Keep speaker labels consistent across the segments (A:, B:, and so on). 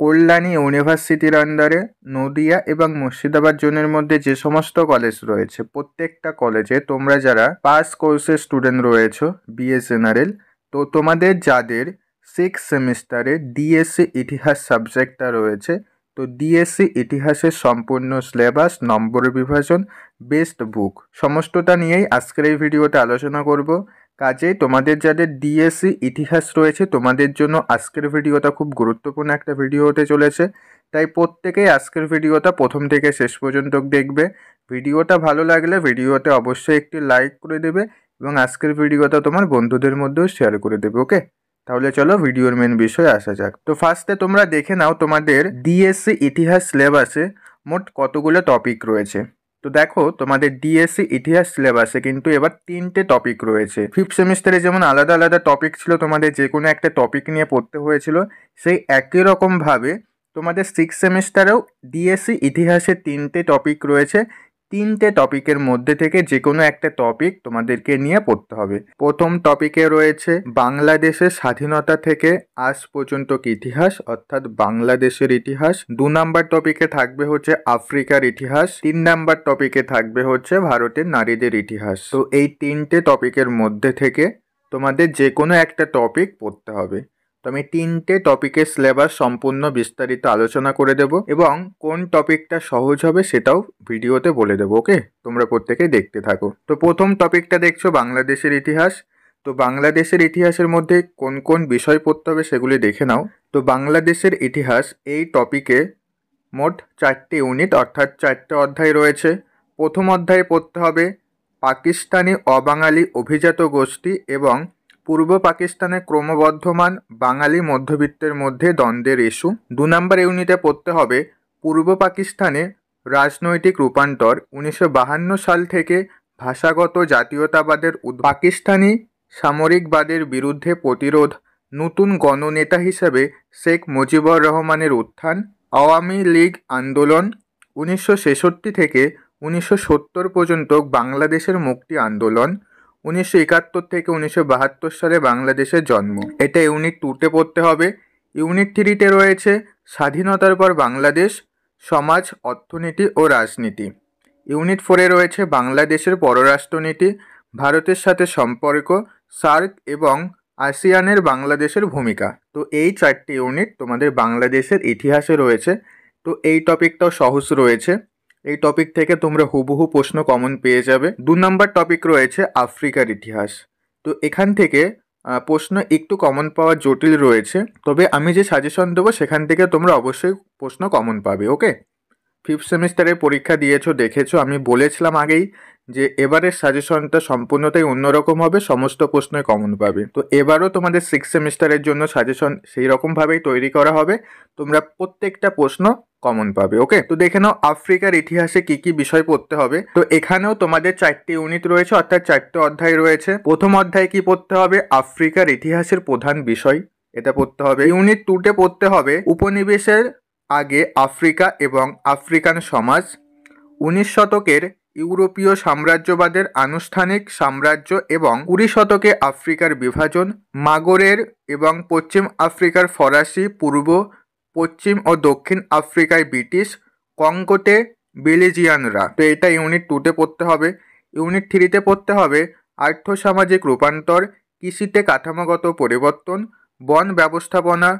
A: কল্যাণী ইউনিভার্সিটির আন্ডারে নদিয়া এবং মুর্শিদাবাদ জোনের মধ্যে যে সমস্ত কলেজ রয়েছে প্রত্যেকটা কলেজে তোমরা যারা পাস কোর্সের স্টুডেন্ট রয়েছো বিএ জেনারেল, তো তোমাদের যাদের 6 সেমিস্টারে ডিএসসি ইতিহাস সাবজেক্টটা রয়েছে, তো ডিএসসি ইতিহাসের সম্পূর্ণ সিলেবাস, নম্বর বিভাজন, বেস্ট বুক সমস্তটা নিয়েই আজকের এই ভিডিওতে আলোচনা করব। কাজেই তোমাদের যাদের ডিএসসি ইতিহাস রয়েছে তোমাদের জন্য আজকের ভিডিওটা খুব গুরুত্বপূর্ণ একটা ভিডিও হতে চলেছে, তাই প্রত্যেকেই আজকের ভিডিওটা প্রথম থেকে শেষ পর্যন্ত দেখবে। ভিডিওটা ভালো লাগলে ভিডিওতে অবশ্যই একটি লাইক করে দেবে এবং আজকের ভিডিওটা তোমার বন্ধুদের মধ্যেও শেয়ার করে দেবে। ওকে, তাহলে চলো ভিডিওর মেন বিষয়ে আসা যাক। তো ফার্স্টে তোমরা দেখে নাও তোমাদের ডিএসসি ইতিহাস সিলেবাসে মোট কতগুলো টপিক রয়েছে। তো দেখো তোমাদের ডিএসসি ইতিহাস সিলেবাসে কিন্তু এবার 3টে টপিক রয়েছে। 5th সেমিস্টারে যেমন আলাদা আলাদা টপিক ছিল, তোমাদের যে কোনো একটা টপিক নিয়ে পড়তে হয়েছিল, সেই একই রকমভাবে তোমাদের 6th সেমিস্টারেও ডিএসসি ইতিহাসে 3টে টপিক রয়েছে। 3টে টপিকের মধ্যে থেকে যে কোনো একটা টপিক তোমাদেরকে নিয়ে পড়তে হবে। প্রথম টপিকে রয়েছে বাংলাদেশের স্বাধীনতা থেকে আজ পর্যন্ত ইতিহাস, অর্থাৎ বাংলাদেশের ইতিহাস। 2 নাম্বার টপিকে থাকবে হচ্ছে আফ্রিকার ইতিহাস। 3 নাম্বার টপিকে থাকবে হচ্ছে ভারতের নারীদের ইতিহাস। তো এই 3টে টপিকের মধ্যে থেকে তোমাদের যে কোনো একটা টপিক পড়তে হবে। তো আমি 3টে টপিকের সিলেবাস সম্পূর্ণ বিস্তারিত আলোচনা করে দেব এবং কোন টপিকটা সহজ হবে সেটাও ভিডিওতে বলে দেবো। ওকে, তোমরা প্রত্যেকেই দেখতে থাকো। তো প্রথম টপিকটা দেখছো বাংলাদেশের ইতিহাস। তো বাংলাদেশের ইতিহাসের মধ্যে কোন কোন বিষয় পড়তে হবে সেগুলি দেখে নাও। তো বাংলাদেশের ইতিহাস এই টপিকে মোট 4টে ইউনিট অর্থাৎ 4টে অধ্যায় রয়েছে। প্রথম অধ্যায়ে পড়তে হবে পাকিস্তানি অবাঙালি অভিজাত গোষ্ঠী এবং পূর্ব পাকিস্তানে ক্রমবর্ধমান বাঙালি মধ্যবিত্তের মধ্যে দ্বন্দ্বের ইস্যু। 2 নম্বর ইউনিটে পড়তে হবে পূর্ব পাকিস্তানে রাজনৈতিক রূপান্তর 1952 সাল থেকে ভাষাগত জাতীয়তাবাদের পাকিস্তানি সামরিকবাদের বিরুদ্ধে প্রতিরোধ, নতুন গণনেতা হিসেবে শেখ মুজিবুর রহমানের উত্থান, আওয়ামী লীগ আন্দোলন 1966 থেকে 1970 পর্যন্ত বাংলাদেশের মুক্তি আন্দোলন, 1971 থেকে 1972 সালে বাংলাদেশের জন্ম। এটা ইউনিট 2তে পড়তে হবে। ইউনিট 3তে রয়েছে স্বাধীনতার পর বাংলাদেশ, সমাজ, অর্থনীতি ও রাজনীতি। ইউনিট 4এ রয়েছে বাংলাদেশের পররাষ্ট্রনীতি, ভারতের সাথে সম্পর্ক, সার্ক এবং আসিয়ানের বাংলাদেশের ভূমিকা। তো এই 4টে ইউনিট তোমাদের বাংলাদেশের ইতিহাসে রয়েছে। তো এই টপিকটাও সহজ রয়েছে, এই টপিক থেকে তোমরা হুবহু প্রশ্ন কমন পেয়ে যাবে। 2 নম্বর টপিক রয়েছে আফ্রিকার ইতিহাস। তো এখান থেকে প্রশ্ন একটু কমন পাওয়ার জটিল রয়েছে, তবে আমি যে সাজেশন দেবো সেখান থেকে তোমরা অবশ্যই প্রশ্ন কমন পাবে। ওকে, 5th সেমিস্টারের পরীক্ষা দিয়েছো, দেখেছো, আমি বলেছিলাম আগেই যে এবারের সাজেশনটা সম্পূর্ণটাই অন্যরকম হবে, সমস্ত প্রশ্নই কমন পাবে। তো এবারও তোমাদের 6th সেমিস্টারের জন্য সাজেশন সেই রকমভাবেই তৈরি করা হবে, তোমরা প্রত্যেকটা প্রশ্ন কমন পাবে। ওকে, তো দেখে নাও আফ্রিকার ইতিহাসে কি কি বিষয় পড়তে হবে। তো এখানেও তোমাদের 4টে ইউনিট রয়েছে অর্থাৎ 4টে অধ্যায় রয়েছে। প্রথম অধ্যায়ে কি পড়তে হবে? আফ্রিকার ইতিহাসের প্রধান বিষয়, এটা পড়তে হবে। ইউনিট 2তে পড়তে হবে উপনিবেশের আগে আফ্রিকা এবং আফ্রিকান সমাজ, 19 শতকের ইউরোপীয় সাম্রাজ্যবাদের আনুষ্ঠানিক সাম্রাজ্য এবং 20 শতকে আফ্রিকার বিভাজন, মাগরের এবং পশ্চিম আফ্রিকার ফরাসি, পূর্ব, পশ্চিম ও দক্ষিণ আফ্রিকায় ব্রিটিশ, কঙ্গোতে বেলিজিয়ানরা। তো এটা ইউনিট 2তে পড়তে হবে। ইউনিট 3তে পড়তে হবে আর্থসামাজিক রূপান্তর, কৃষিতে কাঠামোগত পরিবর্তন, বন ব্যবস্থাপনা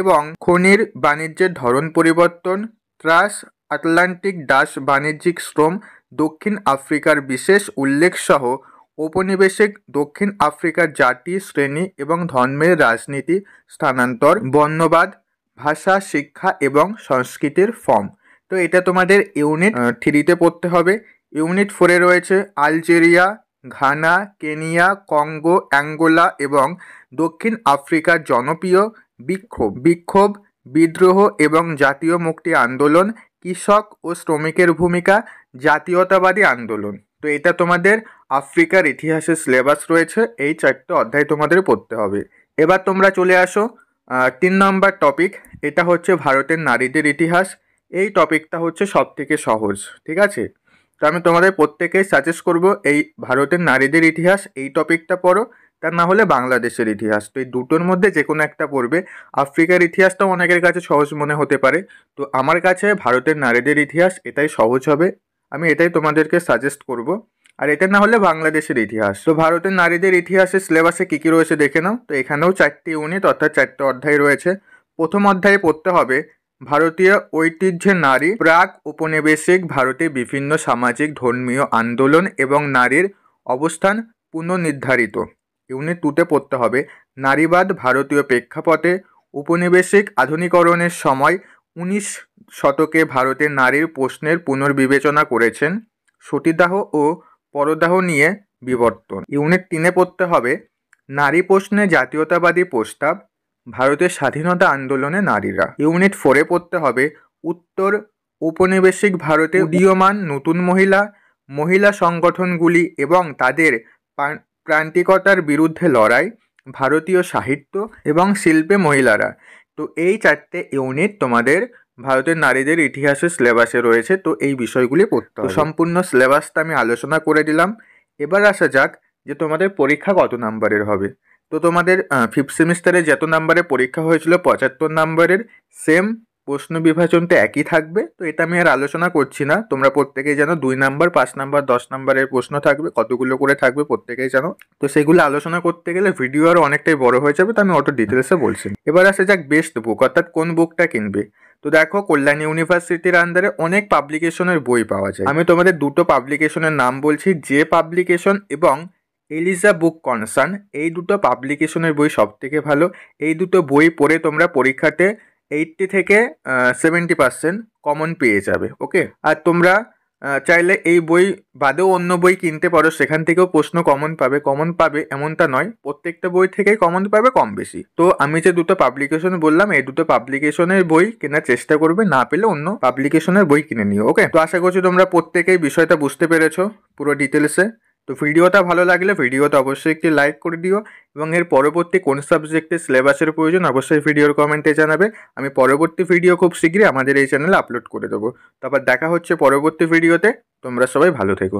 A: এবং খনির বাণিজ্যের ধরন পরিবর্তন, ট্রান্স আটলান্টিক ডাচ বাণিজ্যিক শ্রম, দক্ষিণ আফ্রিকার বিশেষ উল্লেখ সহ ঔপনিবেশিক দক্ষিণ আফ্রিকার জাতি, শ্রেণী এবং ধর্মের রাজনীতি, স্থানান্তর, বর্ণবাদ, ভাষা, শিক্ষা এবং সংস্কৃতির ফর্ম। তো এটা তোমাদের ইউনিট 3তে পড়তে হবে। ইউনিট 4এ রয়েছে Algeria, Ghana, Kenya, Congo, Angola এবং দক্ষিণ আফ্রিকার জনপ্রিয় বিক্ষোভ, বিদ্রোহ এবং জাতীয় মুক্তি আন্দোলন, কৃষক ও শ্রমিকের ভূমিকা, জাতীয়তাবাদী আন্দোলন। তো এটা তোমাদের আফ্রিকার ইতিহাসের সিলেবাস রয়েছে, এই 4টে অধ্যায় তোমাদের পড়তে হবে। এবার তোমরা চলে আসো 3 নম্বর টপিক, এটা হচ্ছে ভারতের নারীদের ইতিহাস। এই টপিকটা হচ্ছে সবথেকে সহজ, ঠিক আছে? তো আমি তোমাদের প্রত্যেকেই সাজেস্ট করব এই ভারতের নারীদের ইতিহাস এই টপিকটা পড়ো, তা না হলে বাংলাদেশের ইতিহাস। তো এই দুটোর মধ্যে যে কোনো একটা পড়বে। আফ্রিকার ইতিহাসটাও অনেকের কাছে সহজ মনে হতে পারে, তো আমার কাছে ভারতের নারীদের ইতিহাস এটাই সহজ হবে, আমি এটাই তোমাদেরকে সাজেস্ট করব। আর এটা না হলে বাংলাদেশের ইতিহাস। তো ভারতের নারীদের ইতিহাসের সিলেবাসে কী কী রয়েছে দেখে নাও। তো এখানেও 4টি ইউনিট অর্থাৎ 4টে অধ্যায় রয়েছে। প্রথম অধ্যায়ে পড়তে হবে ভারতীয় ঐতিহ্যে নারী, প্রাক ঔপনিবেশিক ভারতে বিভিন্ন সামাজিক ধর্মীয় আন্দোলন এবং নারীর অবস্থান পুনর্নির্ধারিত। ইউনিট 2তে পড়তে হবে নারীবাদ ভারতীয় প্রেক্ষাপটে ঔপনিবেশিক আধুনিকরণের সময় 19 শতকে ভারতের নারীর প্রশ্নের পুনর্বিবেচনা করেছেন, সতীদাহ ও পরদাহ নিয়ে বিবর্তন। ইউনিট 3-এ পড়তে হবে নারী প্রশ্নে জাতীয়তাবাদী প্রস্তাব, ভারতের স্বাধীনতা আন্দোলনে নারীরা। ইউনিট 4-এ পড়তে হবে উত্তর ঔপনিবেশিক ভারতে উদীয়মান নতুন মহিলা সংগঠনগুলি এবং তাদের প্রান্তিকতার বিরুদ্ধে লড়াই, ভারতীয় সাহিত্য এবং শিল্পে মহিলারা। তো এই 4টে ইউনিট তোমাদের ভারতের নারীদের ইতিহাসের সিলেবাসে রয়েছে, তো এই বিষয়গুলি পড়তে হবে। সম্পূর্ণ সিলেবাসটা আমি আলোচনা করে দিলাম। এবার আসা যাক যে তোমাদের পরীক্ষা কত নাম্বারের হবে। তো তোমাদের 5th সেমিস্টারে যত নাম্বারে পরীক্ষা হয়েছিল 75 নাম্বারের, সেম প্রশ্ন বিভাজনটা একই থাকবে। তো এটা আমি আর আলোচনা করছি না, তোমরা প্রত্যেকেই জানো 2 নাম্বার, 5 নাম্বার, 10 নাম্বারের প্রশ্ন থাকবে, কতগুলো করে থাকবে প্রত্যেকেই জানো। তো সেগুলো আলোচনা করতে গেলে ভিডিও আরও অনেকটাই বড় হয়ে যাবে, তো আমি অত ডিটেলসে বলছি। এবার আসা যাক বেস্ট বুক, অর্থাৎ কোন বুকটা কিনবে। তো দেখো কল্যাণ ইউনিভার্সিটির আন্ডারে অনেক পাবলিকেশনের বই পাওয়া যায়। আমি তোমাদের দুটো পাবলিকেশনের নাম বলছি, যে পাবলিকেশন এবং এলিজা বুক কনসার্ন। এই দুটো পাবলিকেশনের বই সব থেকে ভালো। এই দুটো বই পড়ে তোমরা পরীক্ষাতে 80 থেকে 70% কমন পেয়ে যাবে। ওকে, আর তোমরা চাইলে এই বই বাদেও অন্য বই কিনতে পারো, সেখান থেকেও প্রশ্ন কমন পাবে এমনটা নয়, প্রত্যেকটা বই থেকেই কমন পাবে কম বেশি। তো আমি যে দুটো পাবলিকেশন বললাম, এই দুটো পাবলিকেশনের বই কেনার চেষ্টা করবে, না পেলে অন্য পাবলিকেশনের বই কিনে নিও। ওকে, তো আশা করছি তোমরা প্রত্যেকেই বিষয়টা বুঝতে পেরেছো পুরো ডিটেলসে। তো ভিডিওটা ভালো লাগলে ভিডিওটা অবশ্যই একটি লাইক করে দিও, এবং এর পরবর্তী কোন সাবজেক্টের সিলেবাসের প্রয়োজন অবশ্যই ভিডিওর কমেন্টে জানাবে। আমি পরবর্তী ভিডিও খুব শীঘ্রই আমাদের এই চ্যানেলে আপলোড করে দেবো। তারপর দেখা হচ্ছে পরবর্তী ভিডিওতে। তোমরা সবাই ভালো থেকো।